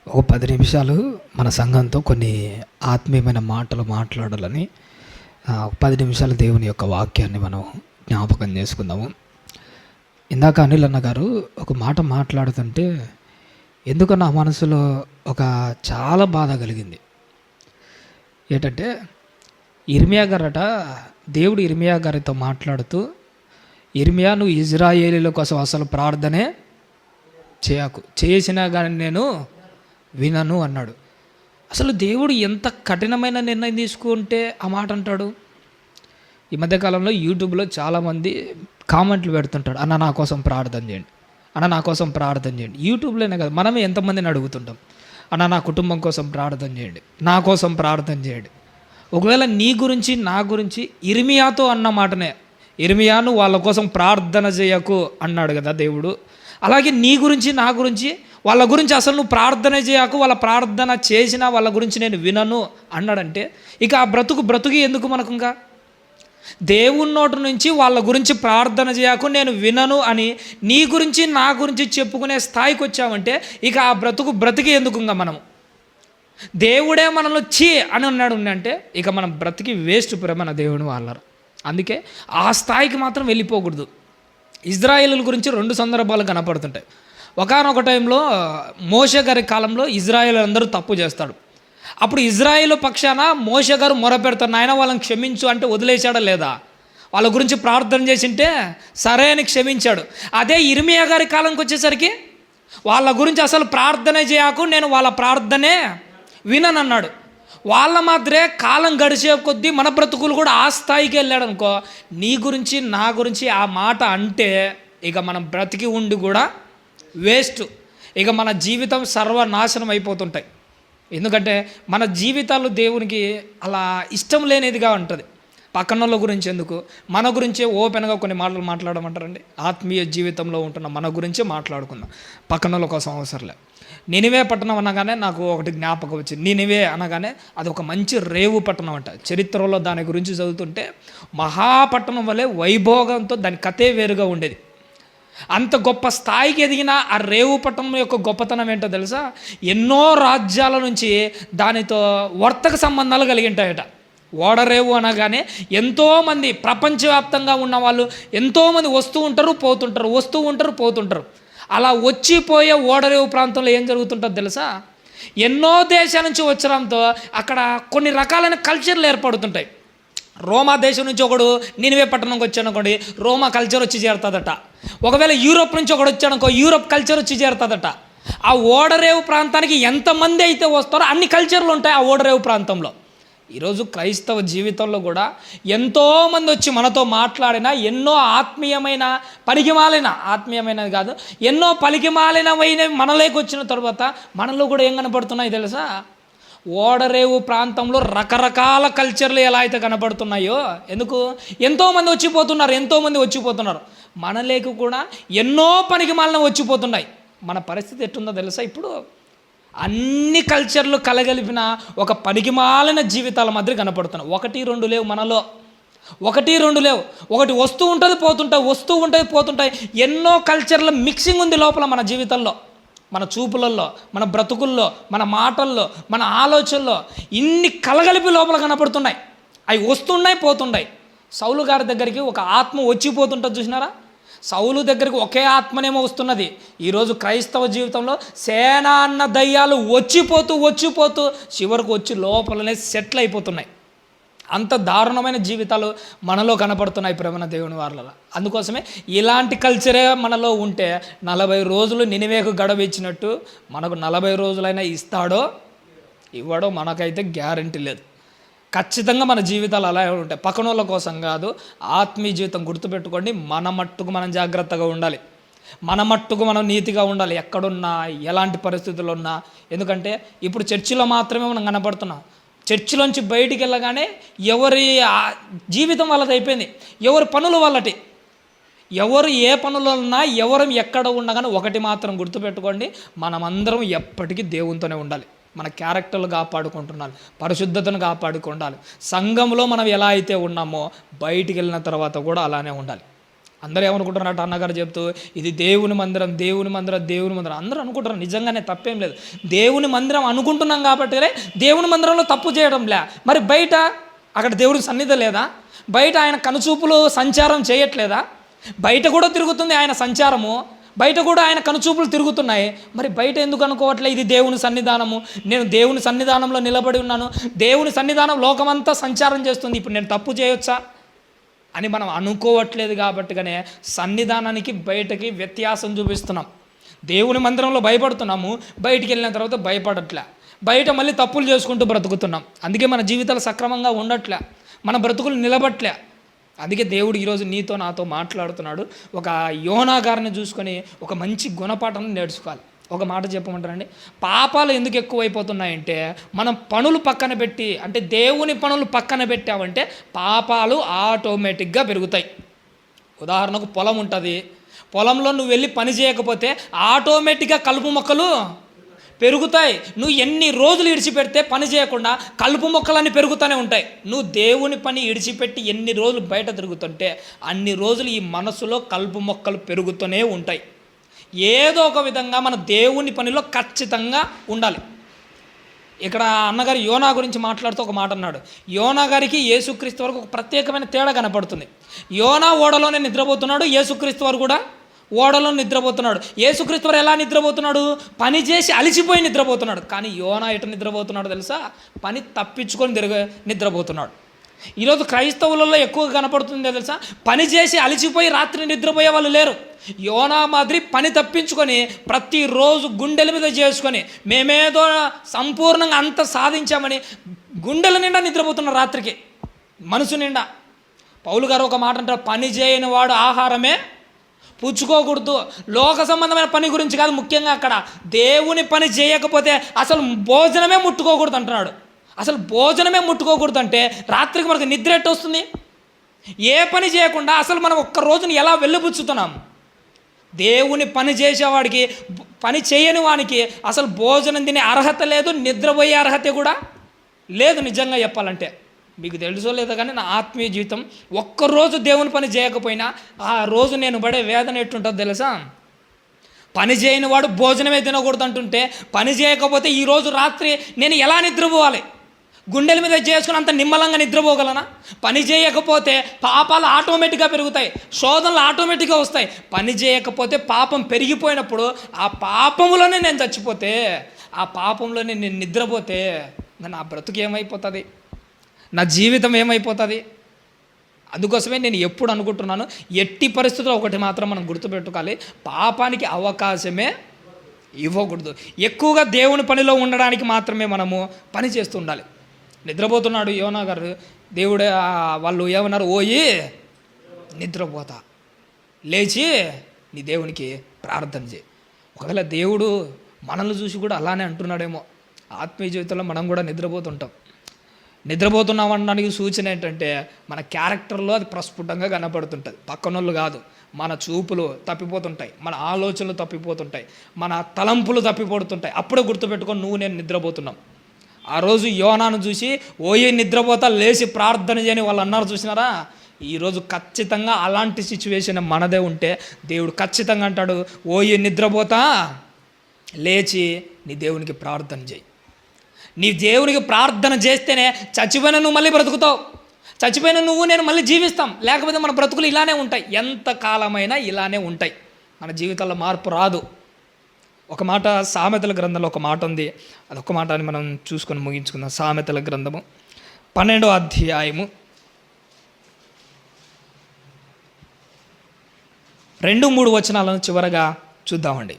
ఒక 10 నిమిషాలు మన సంఘంతో కొన్ని ఆత్మీయమైన మాటలు మాట్లాడాలని 10 నిమిషాలు దేవుని యొక్క వాక్యాన్ని మనం జ్ఞాపకం చేసుకుందాము. ఇందాక అనిల్ అన్న గారు ఒక మాట మాట్లాడుతుంటే ఎందుకో నా మనసులో ఒక చాలా బాధ కలిగింది. ఏంటంటే ఇర్మియా గారట, దేవుడు ఇర్మియా గారితో మాట్లాడుతూ, ఇర్మియా నువ్వు ఇజ్రాయేలీల కోసం అసలు ప్రార్థనే చేయకు, చేసినా కానీ నేను వినను అన్నాడు. అసలు దేవుడు ఎంత కఠినమైన నిర్ణయం తీసుకుంటే ఆ మాట అంటాడు? ఈ మధ్యకాలంలో యూట్యూబ్లో చాలామంది కామెంట్లు పెడుతుంటాడు, అన్న నా కోసం ప్రార్థన చేయండి, అన్న నా కోసం ప్రార్థన చేయండి. యూట్యూబ్లోనే కదా, మనమే ఎంతమందిని అడుగుతుంటాం, అన్న నా కుటుంబం కోసం ప్రార్థన చేయండి, నా కోసం ప్రార్థన చేయండి. ఒకవేళ నీ గురించి నా గురించి ఇర్మియాతో అన్న మాటనే, ఇర్మియాను వాళ్ళ కోసం ప్రార్థన చేయకు అన్నాడు కదా దేవుడు. అలాగే నీ గురించి నా గురించి వాళ్ళ గురించి అసలు నువ్వు ప్రార్థన చేయకు, వాళ్ళ ప్రార్థన చేసినా వాళ్ళ గురించి నేను వినను అన్నాడంటే ఇక ఆ బ్రతుకు ఎందుకు మనకు? ఇంకా దేవుని నోటి నుంచి వాళ్ళ గురించి ప్రార్థన చేయకు, నేను వినను అని నీ గురించి నా గురించి చెప్పుకునే స్థాయికి వచ్చామంటే ఇక ఆ బ్రతికి ఎందుకు? ఇంకా మనము దేవుడే మనలో చీ అని అన్నాడు అంటే ఇక మనం బ్రతికి వేస్ట్ మన దేవుని వాళ్ళరు. అందుకే ఆ స్థాయికి మాత్రం వెళ్ళిపోకూడదు. ఇజ్రాయేలు గురించి 2 సందర్భాలు కనపడుతుంటాయి. ఒకానొక టైంలో మోషే గారి కాలంలో ఇజ్రాయేల్ అందరూ తప్పు చేస్తాడు. అప్పుడు ఇజ్రాయేలు పక్షాన మోషే గారు మొరపెడతారు, నాయన వాళ్ళని క్షమించు అంటే వదిలేశాడా లేదా? వాళ్ళ గురించి ప్రార్థన చేసింటే సరే అని క్షమించాడు. అదే ఇర్మియా గారి కాలంకి వచ్చేసరికి వాళ్ళ గురించి అసలు ప్రార్థనే చేయకు, నేను వాళ్ళ ప్రార్థనే విననన్నాడు. వాళ్ళ మాత్రమే కాలం గడిచే కొద్దీ మన బ్రతుకులు కూడా ఆ స్థాయికి వెళ్ళాడు అనుకో. నీ గురించి నా గురించి ఆ మాట అంటే ఇక మనం బ్రతికి ఉండి కూడా వేస్ట్. ఇక మన జీవితం సర్వనాశనం అయిపోతుంటాయి. ఎందుకంటే మన జీవితాలు దేవునికి అలా ఇష్టం లేనిదిగా ఉంటుంది. పక్కనోళ్ళ గురించి ఎందుకు, మన గురించే ఓపెన్గా కొన్ని మాటలు మాట్లాడమంటారండి. ఆత్మీయ జీవితంలో ఉంటున్న మన గురించే మాట్లాడుకుందాం, పక్కనోళ్ళ కోసం అవసరంలే. నినివే పట్టణం అనగానే నాకు ఒకటి జ్ఞాపకం వచ్చింది. నినివే అనగానే అది ఒక మంచి రేవు పట్టణం అంట. చరిత్రలో దాని గురించి చదువుతుంటే మహాపట్టణం వలె వైభోగంతో దాని కథే వేరుగా ఉండేది. అంత గొప్ప స్థాయికి ఎదిగిన ఆ రేవు పట్టణం యొక్క గొప్పతనం ఏంటో తెలుసా? ఎన్నో రాజ్యాల నుంచి దానితో వర్తక సంబంధాలు కలిగి ఉంటాయట. ఓడరేవు అనగానే ఎంతోమంది ప్రపంచవ్యాప్తంగా ఉన్న వాళ్ళు ఎంతోమంది వస్తూ ఉంటారు పోతుంటారు. అలా వచ్చిపోయే ఓడరేవు ప్రాంతంలో ఏం జరుగుతుంటుందో తెలుసా? ఎన్నో దేశాల నుంచి వచ్చడంతో అక్కడ కొన్ని రకాలైన కల్చర్లు ఏర్పడుతుంటాయి. రోమా దేశం నుంచి ఒకడు నినివే పట్టణంకి వచ్చాడనుకోండి, రోమా కల్చర్ వచ్చి చేరుతుందట. ఒకవేళ యూరోప్ నుంచి ఒకడు వచ్చాడనుకో, యూరోప్ కల్చర్ వచ్చి చేరుతుందట. ఆ ఓడరేవు ప్రాంతానికి ఎంతమంది అయితే వస్తారో అన్ని కల్చర్లు ఉంటాయి ఆ ఓడరేవు ప్రాంతంలో. ఈరోజు క్రైస్తవ జీవితంలో కూడా ఎంతోమంది వచ్చి మనతో మాట్లాడినా ఎన్నో ఆత్మీయమైనది కాదు, ఎన్నో పలికిమాలినవైన మనలోకి వచ్చిన తర్వాత మనలో కూడా ఏం కనపడుతున్నాయి తెలుసా? ఓడరేవు ప్రాంతంలో రకరకాల కల్చర్లు ఎలా అయితే కనపడుతున్నాయో. ఎందుకు? ఎంతోమంది వచ్చిపోతున్నారు. మనలోకి కూడా ఎన్నో పనికిమాలిన వచ్చిపోతున్నాయి. మన పరిస్థితి ఎట్టుందో తెలుసా? ఇప్పుడు అన్ని కల్చర్లు కలగలిపిన ఒక పనికిమాలిన జీవితాల మధ్య కనపడుతున్నాయి. 1-2 లేవు మనలో, 1-2 లేవు. ఒకటి వస్తూ ఉంటుంది పోతుంటాయి. ఎన్నో కల్చర్ల మిక్సింగ్ ఉంది లోపల మన జీవితంలో, మన చూపులలో, మన బ్రతుకుల్లో, మన మాటల్లో, మన ఆలోచనల్లో ఇన్ని కలగలిపి లోపల కనపడుతున్నాయి. అవి వస్తున్నాయి పోతుంటాయి. సౌలు గారి దగ్గరికి ఒక ఆత్మ వచ్చిపోతుంటుంది చూసినారా? సౌలు దగ్గరికి ఒకే ఆత్మనేమో వస్తున్నది. ఈరోజు క్రైస్తవ జీవితంలో సేన అన్న దయ్యాలు వచ్చిపోతూ చివరికి వచ్చి లోపలనే సెటిల్ అయిపోతున్నాయి. అంత దారుణమైన జీవితాలు మనలో కనపడుతున్నాయి ప్రేమన దేవుని వాళ్ళ. అందుకోసమే ఇలాంటి కల్చరే మనలో ఉంటే 40 రోజులు నినివేకు గడువు ఇచ్చినట్టు మనకు 40 రోజులైనా ఇస్తాడో ఇవ్వడో మనకైతే గ్యారంటీ లేదు. ఖచ్చితంగా మన జీవితాలు అలా ఉంటాయి. పక్కన వాళ్ళ కోసం కాదు, ఆత్మీయ జీవితం గుర్తుపెట్టుకోండి. మన మట్టుకు మనం జాగ్రత్తగా ఉండాలి, మన మట్టుకు మనం నీతిగా ఉండాలి, ఎక్కడున్నా ఎలాంటి పరిస్థితుల్లో ఉన్నా. ఎందుకంటే ఇప్పుడు చర్చిలో మాత్రమే మనం కనపడుతున్నాం. చర్చిలోంచి బయటికి వెళ్ళగానే ఎవరి జీవితం వాళ్ళది అయిపోయింది, ఎవరి పనులు వాళ్ళటి. ఎవరు ఏ పనులు ఉన్నా, ఎవరు ఎక్కడ ఉండగానే ఒకటి మాత్రం గుర్తుపెట్టుకోండి, మనమందరం ఎప్పటికీ దేవునితోనే ఉండాలి. మన క్యారెక్టర్లు కాపాడుకుంటున్నాను, పరిశుద్ధతను కాపాడుకుండాలి. సంఘంలో మనం ఎలా అయితే ఉన్నామో బయటికి వెళ్ళిన తర్వాత కూడా అలానే ఉండాలి. అందరూ ఏమనుకుంటున్నారట అన్నగారు చెప్తూ, ఇది దేవుని మందిరం, దేవుని మందిరం, దేవుని మందిరం. అందరూ అనుకుంటారు, నిజంగానే తప్పేం లేదు. దేవుని మందిరం అనుకుంటున్నాం కాబట్టి దేవుని మందిరంలో తప్పు చేయడంలే. మరి బయట అక్కడ దేవుడి సన్నిధి లేదా? బయట ఆయన కనుచూపులు సంచారం చేయట్లేదా? బయట కూడా తిరుగుతుంది ఆయన సంచారము, బయట కూడా ఆయన కనుచూపులు తిరుగుతున్నాయి. మరి బయట ఎందుకు అనుకోవట్లే ఇది దేవుని సన్నిధానము, నేను దేవుని సన్నిధానంలో నిలబడి ఉన్నాను, దేవుని సన్నిధానం లోకమంతా సంచారం చేస్తుంది, ఇప్పుడు నేను తప్పు చేయొచ్చా అని మనం అనుకోవట్లేదు. కాబట్టిగానే సన్నిధానానికి బయటకి వ్యత్యాసం చూపిస్తున్నాం. దేవుని మందిరంలో భయపడుతున్నాము, బయటికి వెళ్ళిన తర్వాత భయపడట్లే. బయట మళ్ళీ తప్పులు చేసుకుంటూ బ్రతుకుతున్నాం. అందుకే మన జీవితాలు సక్రమంగా ఉండట్లే, మన బ్రతుకులు నిలబట్లే. అందుకే దేవుడు ఈరోజు నీతో నాతో మాట్లాడుతున్నాడు. ఒక యోనా గారిని చూసుకొని ఒక మంచి గుణపాఠం నేర్చుకోవాలి. ఒక మాట చెప్పమంటారండి, పాపాలు ఎందుకు ఎక్కువైపోతున్నాయంటే మనం పనులు పక్కన పెట్టి, అంటే దేవుని పనులు పక్కన పెట్టామంటే పాపాలు ఆటోమేటిక్గా పెరుగుతాయి. ఉదాహరణకు పొలం ఉంటుంది, పొలంలో నువ్వు వెళ్ళి పని చేయకపోతే ఆటోమేటిక్గా కలుపు మొక్కలు పెరుగుతాయి. నువ్వు ఎన్ని రోజులు ఇడిచిపెడితే పని చేయకుండా కలుపు మొక్కలన్నీ పెరుగుతూనే ఉంటాయి. నువ్వు దేవుని పని ఇడిచిపెట్టి ఎన్ని రోజులు బయట తిరుగుతుంటే అన్ని రోజులు ఈ మనసులో కలుపు మొక్కలు పెరుగుతూనే ఉంటాయి. ఏదో ఒక విధంగా మన దేవుని పనిలో ఖచ్చితంగా ఉండాలి. ఇక్కడ అన్నగారు యోనా గురించి మాట్లాడుతూ ఒక మాట అన్నాడు. యోనా గారికి యేసుక్రీస్తు వరకు ఒక ప్రత్యేకమైన తేడా కనపడుతుంది. యోనా ఓడలోనే నిద్రపోతున్నాడు, యేసుక్రీస్తు వారు కూడా ఓడలో నిద్రపోతున్నాడు. యేసుక్రీస్తు వారు ఎలా నిద్రపోతున్నాడు? పని చేసి అలిసిపోయి నిద్రపోతున్నాడు. కానీ యోనా ఎటు నిద్రపోతున్నాడు తెలుసా? పని తప్పించుకొని నిద్రపోతున్నాడు. ఈరోజు క్రైస్తవులలో ఎక్కువగా కనపడుతుంది తెలుసా? పని చేసి అలిసిపోయి రాత్రి నిద్రపోయే వాళ్ళు లేరు. యోనా మాదిరి పని తప్పించుకొని ప్రతిరోజు గుండెల మీద చేసుకొని మేమేదో సంపూర్ణంగా అంత సాధించామని గుండెల నిండా నిద్రపోతున్నారు రాత్రికి, మనసు నిండా. పౌలు గారు ఒక మాట అంటారు, పని చేయని వాడు ఆహారమే పుచ్చుకోకూడదు. లోక సంబంధమైన పని గురించి కాదు, ముఖ్యంగా అక్కడ దేవుని పని చేయకపోతే అసలు భోజనమే ముట్టుకోకూడదు అంటున్నాడు. అసలు భోజనమే ముట్టుకోకూడదు అంటే రాత్రికి మనకు నిద్ర ఎట్టు వస్తుంది? ఏ పని చేయకుండా అసలు మనం ఒక్క రోజుని ఎలా వెళ్ళబుచ్చుతున్నాం? దేవుని పని చేసేవాడికి, పని చేయని వానికి అసలు భోజనం తినే అర్హత లేదు, నిద్రపోయే అర్హత కూడా లేదు. నిజంగా చెప్పాలంటే మీకు తెలుసో లేదో కానీ నా ఆత్మీయ జీవితం ఒక్కరోజు దేవుని పని చేయకపోయినా ఆ రోజు నేను పడే వేదన ఎట్టుంటుందో తెలుసా? పని చేయని వాడు భోజనమే తినకూడదు అంటుంటే పని చేయకపోతే ఈరోజు రాత్రి నేను ఎలా నిద్రపోవాలి? గుండెల మీద చేసుకుని అంత నిమ్మలంగా నిద్రపోగలనా? పని చేయకపోతే పాపాలు ఆటోమేటిక్గా పెరుగుతాయి, శోధనలు ఆటోమేటిక్గా వస్తాయి. పని చేయకపోతే పాపం పెరిగిపోయినప్పుడు ఆ పాపంలోనే నేను చచ్చిపోతే, ఆ పాపంలోనే నేను నిద్రపోతే నా బ్రతుకు ఏమైపోతుంది? నా జీవితం ఏమైపోతుంది? అందుకోసమే నేను ఎప్పుడు అనుకుంటున్నాను, ఎట్టి పరిస్థితుల్లో ఒకటి మాత్రం మనం గుర్తుపెట్టుకోవాలి, పాపానికి అవకాశమే ఇవ్వకూడదు. ఎక్కువగా దేవుని పనిలో ఉండడానికి మాత్రమే మనము పని చేస్తూ ఉండాలి. నిద్రపోతున్నాడు యోనా గారు, దేవుడే వాళ్ళు ఏమన్నారు, ఓయి నిద్రపోతా, లేచి నీ దేవునికి ప్రార్థన చేయి. ఒకవేళ దేవుడు మనల్ని చూసి కూడా అలానే అంటున్నాడేమో. ఆత్మీయ జీవితంలో మనం కూడా నిద్రపోతుంటాం. నిద్రపోతున్నాం అనడానికి సూచన ఏంటంటే మన క్యారెక్టర్లో అది ప్రస్ఫుటంగా కనపడుతుంటుంది. పక్కనోళ్ళు కాదు, మన చూపులు తప్పిపోతుంటాయి, మన ఆలోచనలు తప్పిపోతుంటాయి, మన తలంపులు తప్పిపోతుంటాయి. అప్పుడే గుర్తుపెట్టుకొని నువ్వు నేను నిద్రపోతున్నాం. ఆ రోజు యోనాను చూసి ఓయి నిద్రపోతా, లేచి ప్రార్థన చేయని వాళ్ళు అన్నారు చూసినారా? ఈరోజు ఖచ్చితంగా అలాంటి సిచ్యువేషన్ మనదే ఉంటే దేవుడు ఖచ్చితంగా అంటాడు, ఓయి నిద్రపోతా, లేచి నీ దేవునికి ప్రార్థన చేయి. నీ దేవునికి ప్రార్థన చేస్తేనే చచ్చిపోయిన నువ్వు మళ్ళీ బ్రతుకుతావు, చచ్చిపోయిన నువ్వు నేను మళ్ళీ జీవిస్తాం. లేకపోతే మన బ్రతుకులు ఇలానే ఉంటాయి, ఎంత కాలమైనా ఇలానే ఉంటాయి, మన జీవితాల్లో మార్పు రాదు. ఒక మాట సామెతల గ్రంథంలో ఒక మాట ఉంది, అదొక మాట అని మనం చూసుకొని ముగించుకుందాం. సామెతల గ్రంథము 12వ అధ్యాయము 2-3 వచనాలను చివరగా చూద్దామండి.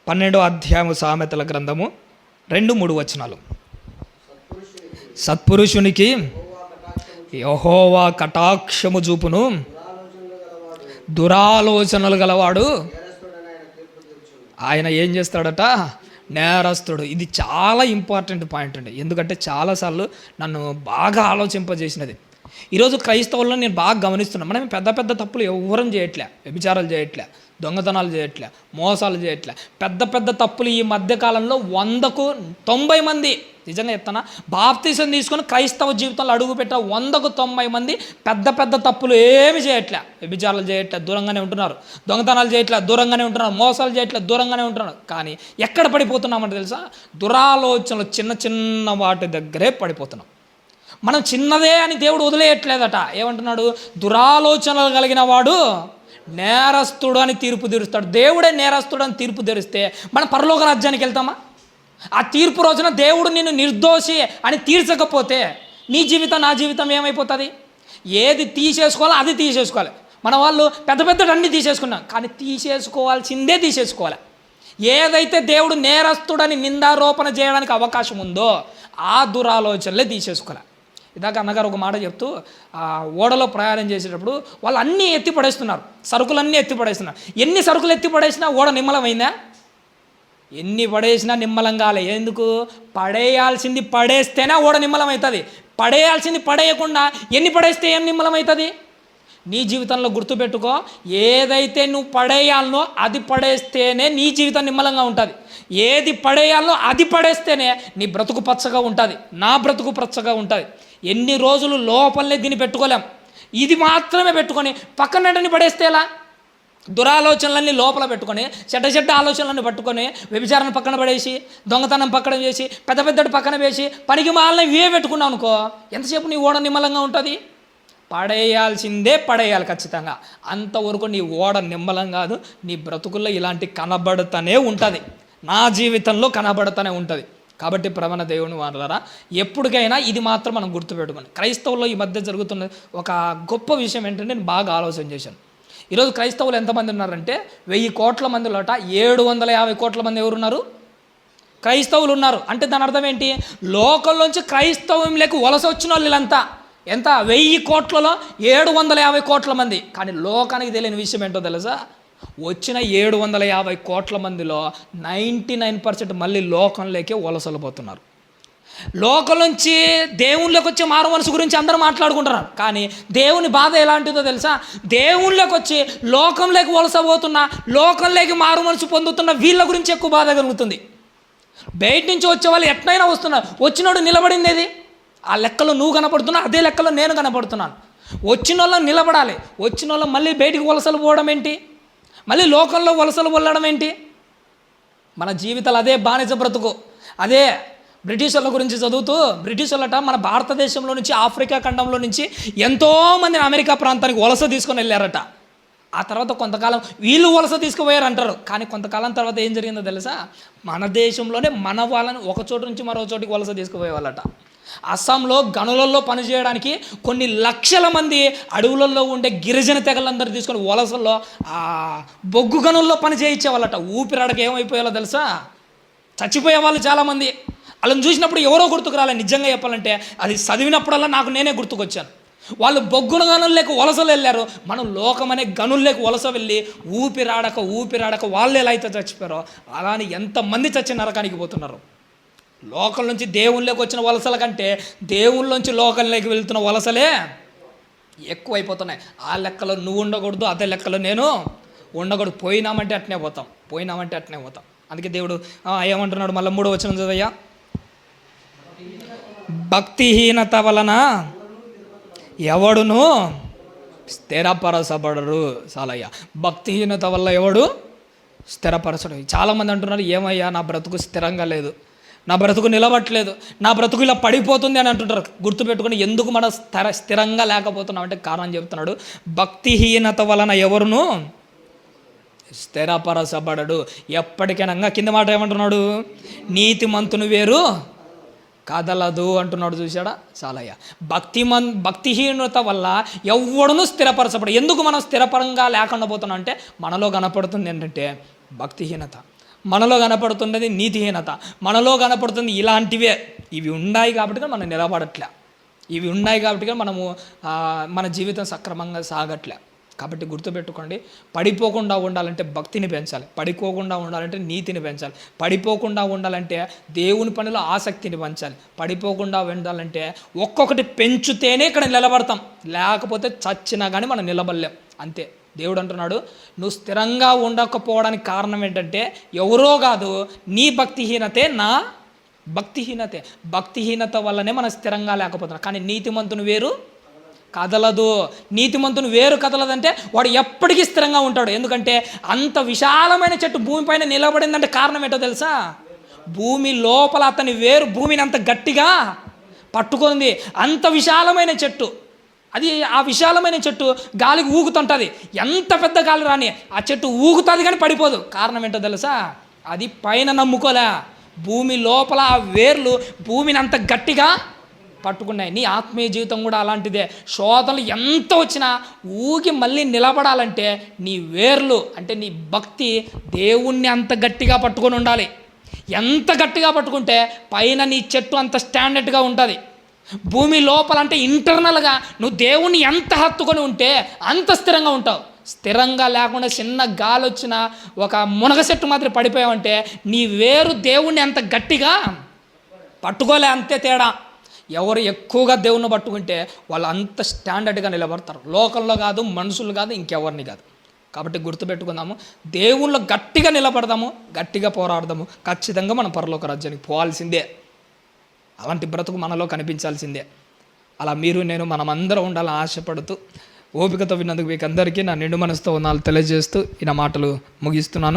12వ అధ్యాయము సామెతల గ్రంథము 2-3 వచనాలు. సత్పురుషునికి యెహోవా కటాక్షము చూపును, దురాలోచనలు గలవాడు ఆయన ఏం చేస్తాడట? నేరస్తుడు. ఇది చాలా ఇంపార్టెంట్ పాయింట్ అండి, ఎందుకంటే చాలాసార్లు నన్ను బాగా ఆలోచింపజేసినది. ఈరోజు క్రైస్తవులను నేను బాగా గమనిస్తున్నాను, మనం పెద్ద పెద్ద తప్పులు ఎవ్వరం చేయట్లే, వ్యభిచారాలు చేయట్లే, దొంగతనాలు చేయట్లే, మోసాలు చేయట్లే. పెద్ద పెద్ద తప్పులు ఈ మధ్యకాలంలో 100కు 90 మంది నిజంగా చెప్తానా, బాప్తిసం తీసుకొని క్రైస్తవ జీవితంలో అడుగుపెట్టిన 100కు 90 మంది పెద్ద పెద్ద తప్పులు ఏమి చేయట్లే. వ్యభిచారాలు చేయట్లే, దూరంగానే ఉంటున్నారు. దొంగతనాలు చేయట్లే, దూరంగానే ఉంటున్నారు. మోసాలు చేయట్లే, దూరంగానే ఉంటున్నారు. కానీ ఎక్కడ పడిపోతున్నామంటే తెలుసా, దురాలోచనలు చిన్న చిన్న వాటి దగ్గరే పడిపోతున్నాం. మనం చిన్నదే అని దేవుడు వదిలేయట్లేదట. ఏమంటున్నాడు, దురాలోచనలు కలిగిన వాడు నేరస్తుడు అని తీర్పు తీరుస్తాడు. దేవుడే నేరస్తుడు అని తీర్పు తీరిస్తే మనం పరలోక రాజ్యానికి వెళ్తామా? ఆ తీర్పు రోజున దేవుడు నిన్ను నిర్దోషి అని తీర్చకపోతే నీ జీవితం నా జీవితం ఏమైపోతుంది? ఏది తీసేసుకోవాలో అది తీసేసుకోవాలి. మన వాళ్ళు పెద్ద పెద్దలు అన్నీ తీసేసుకున్నాం, కానీ తీసేసుకోవాల్సిందే తీసేసుకోవాలి. ఏదైతే దేవుడు నేరస్తుడని నిందారోపణ చేయడానికి అవకాశం ఉందో ఆ దురాలోచనలే తీసేసుకోవాలి. ఇదాక అన్నగారు ఒక మాట చెప్తూ, ఓడలో ప్రయాణం చేసేటప్పుడు వాళ్ళు అన్నీ ఎత్తి పడేస్తున్నారు, సరుకులన్నీ ఎత్తి పడేస్తున్నారు. ఎన్ని సరుకులు ఎత్తి పడేసినా ఓడ నిమ్మలమైందా? ఎన్ని పడేసినా నిమ్మలం కాలే. ఎందుకు? పడేయాల్సింది పడేస్తేనే ఓడ నిమ్మలం అవుతుంది. పడేయాల్సింది పడేయకుండా ఎన్ని పడేస్తే ఏం నిమ్మలం అవుతుంది? నీ జీవితంలో గుర్తుపెట్టుకో, ఏదైతే నువ్వు పడేయాలనో అది పడేస్తేనే నీ జీవితం నిమ్మలంగా ఉంటుంది. ఏది పడేయాలనో అది పడేస్తేనే నీ బ్రతుకు పచ్చగా ఉంటుంది, నా బ్రతుకు పచ్చగా ఉంటుంది. ఎన్ని రోజులు లోపలనే దీన్ని పెట్టుకోలేం, ఇది మాత్రమే పెట్టుకొని పక్కనని పడేస్తే ఎలా? దురాలోచనలన్నీ లోపల పెట్టుకొని చెడ్డ ఆలోచనలన్నీ పట్టుకొని వ్యభిచారాన్ని పక్కన పడేసి, దొంగతనం పక్కన చేసి, పెద్ద పెద్దటి పక్కన వేసి, పనికి మాలని ఇవే పెట్టుకున్నావు అనుకో, ఎంతసేపు నీ ఓడ నిమ్మలంగా ఉంటుంది? పడేయాల్సిందే పడేయాలి ఖచ్చితంగా. అంతవరకు నీ ఓడ నిమ్మలం కాదు. నీ బ్రతుకుల్లో ఇలాంటి కనబడుతూనే ఉంటుంది, నా జీవితంలో కనబడుతూనే ఉంటుంది. కాబట్టి ప్రవణ దేవుని వాళ్ళరా, ఎప్పటికైనా ఇది మాత్రం మనం గుర్తుపెట్టుకోండి. క్రైస్తవుల్లో ఈ మధ్య జరుగుతున్న ఒక గొప్ప విషయం ఏంటంటే, నేను బాగా ఆలోచన చేశాను. ఈరోజు క్రైస్తవులు ఎంతమంది ఉన్నారంటే 1000 కోట్ల మందిలోట 750 కోట్ల మంది ఎవరున్నారు? క్రైస్తవులు ఉన్నారు. అంటే దాని అర్థం ఏంటి? లోకంలోంచి క్రైస్తవంలోకి వలస వచ్చిన వాళ్ళు వీళ్ళంతా ఎంత? 1000 కోట్లలో 750 కోట్ల మంది. కానీ లోకానికి తెలియని విషయం ఏంటో తెలుసా? వచ్చిన 750 కోట్ల మందిలో 99% మళ్ళీ లోకంలోకే వలసలు పోతున్నారు. లోకం నుంచి దేవుళ్ళకి వచ్చే మారు మనసు గురించి అందరూ మాట్లాడుకుంటున్నారు. కానీ దేవుని బాధ ఎలాంటిదో తెలుసా? దేవుళ్ళకి వచ్చి లోకంలోకి వలస పోతున్నా, లోకంలోకి మారు మనసు పొందుతున్న వీళ్ళ గురించి ఎక్కువ బాధ కలుగుతుంది. బయట నుంచి వచ్చే వాళ్ళు ఎట్లయినా వస్తున్నారు, వచ్చినోడు నిలబడింది. ఆ లెక్కలో నువ్వు కనపడుతున్నావు, అదే లెక్కలో నేను కనపడుతున్నాను. వచ్చిన వాళ్ళని నిలబడాలి, వచ్చిన వాళ్ళం మళ్ళీ బయటికి వలసలు పోవడం ఏంటి? మళ్ళీ లోకంలో వలసలు వెళ్ళడం ఏంటి? మన జీవితాలు అదే బానిస బ్రతుకు. అదే బ్రిటిష్ వాళ్ళ గురించి చదువుతూ, బ్రిటిష్ వాళ్ళట మన భారతదేశంలో నుంచి, ఆఫ్రికా ఖండంలో నుంచి ఎంతోమందిని అమెరికా ప్రాంతానికి వలస తీసుకొని వెళ్ళారట. ఆ తర్వాత కొంతకాలం వీళ్ళు వలస తీసుకుపోయారు అంటారు. కానీ కొంతకాలం తర్వాత ఏం జరిగిందో తెలుసా? మన దేశంలోనే మన వాళ్ళని ఒక చోటు నుంచి మరో చోటికి వలస తీసుకుపోయేవాళ్ళట. అస్సాంలో గనులలో పనిచేయడానికి కొన్ని లక్షల మంది అడవులలో ఉండే గిరిజన తెగలందరూ తీసుకొని వలసల్లో బొగ్గు గనుల్లో పని చేయించేవాళ్ళట. ఊపిరాడక ఏమైపోయాలో తెలుసా? చచ్చిపోయే వాళ్ళు చాలామంది. వాళ్ళని చూసినప్పుడు ఎవరో గుర్తుకు రాలే. నిజంగా చెప్పాలంటే అది చదివినప్పుడల్లా నాకు నేనే గుర్తుకొచ్చాను. వాళ్ళు బొగ్గున గనుల్లోకి వలసలు వెళ్ళారు, మనం లోకమనే గనుల్లోకి వలస వెళ్ళి ఊపిరాడక వాళ్ళు ఎలా అయితే చచ్చిపోయారో అలానే ఎంతమంది చచ్చి నరకానికి పోతున్నారు. లోకం నుంచి దేవుళ్ళకి వచ్చిన వలసల కంటే దేవుళ్ళలోంచి లోకంలోకి వెళ్తున్న వలసలే ఎక్కువైపోతున్నాయి. ఆ లెక్కలో నువ్వు ఉండకూడదు, అదే లెక్కలో నేను ఉండకూడదు. పోయినామంటే అట్నే పోతాం. అందుకే దేవుడు ఏమంటున్నాడు? మళ్ళీ 3వ వచనం చదవయ్యా. భక్తిహీనత వలన ఎవడును స్థిరపరచబడరు. చాలయ్యా, భక్తిహీనత వల్ల ఎవడు స్థిరపరచడు. చాలామంది అంటున్నారు, ఏమయ్యా నా బ్రతుకు స్థిరంగా లేదు, నా బ్రతుకు నిలబట్టలేదు, నా బ్రతుకు ఇలా పడిపోతుంది అని అంటుంటారు. గుర్తుపెట్టుకుని ఎందుకు మనం స్థిరంగా లేకపోతున్నాం అంటే కారణం చెప్తున్నాడు. భక్తిహీనత వలన ఎవరును స్థిరపరచబడడు. ఎప్పటికైనా కింద మాట ఏమంటున్నాడు? నీతిమంతుని వేరు కదలదు అంటున్నాడు. చూశాడా? చాలయ్యా, భక్తిహీనత వల్ల ఎవడును స్థిరపరచబడు. ఎందుకు మనం స్థిరపరంగా లేకుండా పోతున్నాం అంటే మనలో కనపడుతుంది ఏంటంటే భక్తిహీనత, మనలో కనపడుతున్నది నీతిహీనత, మనలో కనపడుతుంది ఇలాంటివే. ఇవి ఉన్నాయి కాబట్టి మనం నిలబడట్లే, ఇవి ఉన్నాయి కాబట్టి మనము మన జీవితం సక్రమంగా సాగట్లే. కాబట్టి గుర్తుపెట్టుకోండి, పడిపోకుండా ఉండాలంటే భక్తిని పెంచాలి, పడిపోకుండా ఉండాలంటే నీతిని పెంచాలి, పడిపోకుండా ఉండాలంటే దేవుని పనిలో ఆసక్తిని పెంచాలి, పడిపోకుండా ఉండాలంటే ఒక్కొక్కటి పెంచుతేనే ఇక్కడ నిలబడతాం, లేకపోతే చచ్చినా కానీ మనం నిలబడలేం. అంతే. దేవుడు అంటున్నాడు, నువ్వు స్థిరంగా ఉండకపోవడానికి కారణం ఏంటంటే ఎవరో కాదు, నీ భక్తిహీనతే నా భక్తిహీనత వల్లనే మనం స్థిరంగా లేకపోతున్నాం. కానీ నీతిమంతుని వేరు కదలదు. నీతిమంతుని వేరు కదలదంటే వాడు ఎప్పటికీ స్థిరంగా ఉంటాడు. ఎందుకంటే అంత విశాలమైన చెట్టు భూమిపైన నిలబడిందంటే కారణం ఏంటో తెలుసా? భూమి లోపల అతని వేరు భూమిని అంత గట్టిగా పట్టుకుంది. అంత విశాలమైన చెట్టు, అది ఆ విశాలమైన చెట్టు గాలికి ఊగుతుంటుంది. ఎంత పెద్ద గాలి రాని ఆ చెట్టు ఊగుతుంది కానీ పడిపోదు. కారణం ఏంటో తెలుసా? అది పైన నమ్ముకోలే, భూమి లోపల ఆ వేర్లు భూమిని అంత గట్టిగా పట్టుకున్నాయి. నీ ఆత్మీయ జీవితం కూడా అలాంటిదే. శోధనలు ఎంత వచ్చినా ఊగి మళ్ళీ నిలబడాలంటే నీ వేర్లు అంటే నీ భక్తి దేవుణ్ణి అంత గట్టిగా పట్టుకొని ఉండాలి. ఎంత గట్టిగా పట్టుకుంటే పైన నీ చెట్టు అంత స్టాండర్డ్గా ఉంటుంది. భూమి లోపల అంటే ఇంటర్నల్గా నువ్వు దేవుణ్ణి ఎంత హత్తుకొని ఉంటే అంత స్థిరంగా ఉంటావు. స్థిరంగా లేకుండా చిన్న గాలి వచ్చినా ఒక మునగ చెట్టు మాత్రం పడిపోయావంటే నీ వేరు దేవుణ్ణి అంత గట్టిగా పట్టుకోలే. అంతే తేడా. ఎవరు ఎక్కువగా దేవుణ్ణి పట్టుకుంటే వాళ్ళు అంత స్టాండర్డ్గా నిలబడతారు. లోకంలో కాదు, మనుషులు కాదు, ఇంకెవరిని కాదు. కాబట్టి గుర్తుపెట్టుకుందాము, దేవుళ్ళు గట్టిగా నిలబడదాము, గట్టిగా పోరాడదాము. ఖచ్చితంగా మనం పరలోక రాజ్యానికి పోవాల్సిందే. అలాంటి బ్రతుకు మనలో కనిపించాల్సిందే. అలా మీరు నేను మనమందరం ఉండాలని ఆశపడుతూ ఓపికతో విన్నందుకు మీకు అందరికీ నా నిండు మనసుతో వందనాలు తెలియజేస్తూ ఈ నా మాటలు ముగిస్తున్నాను.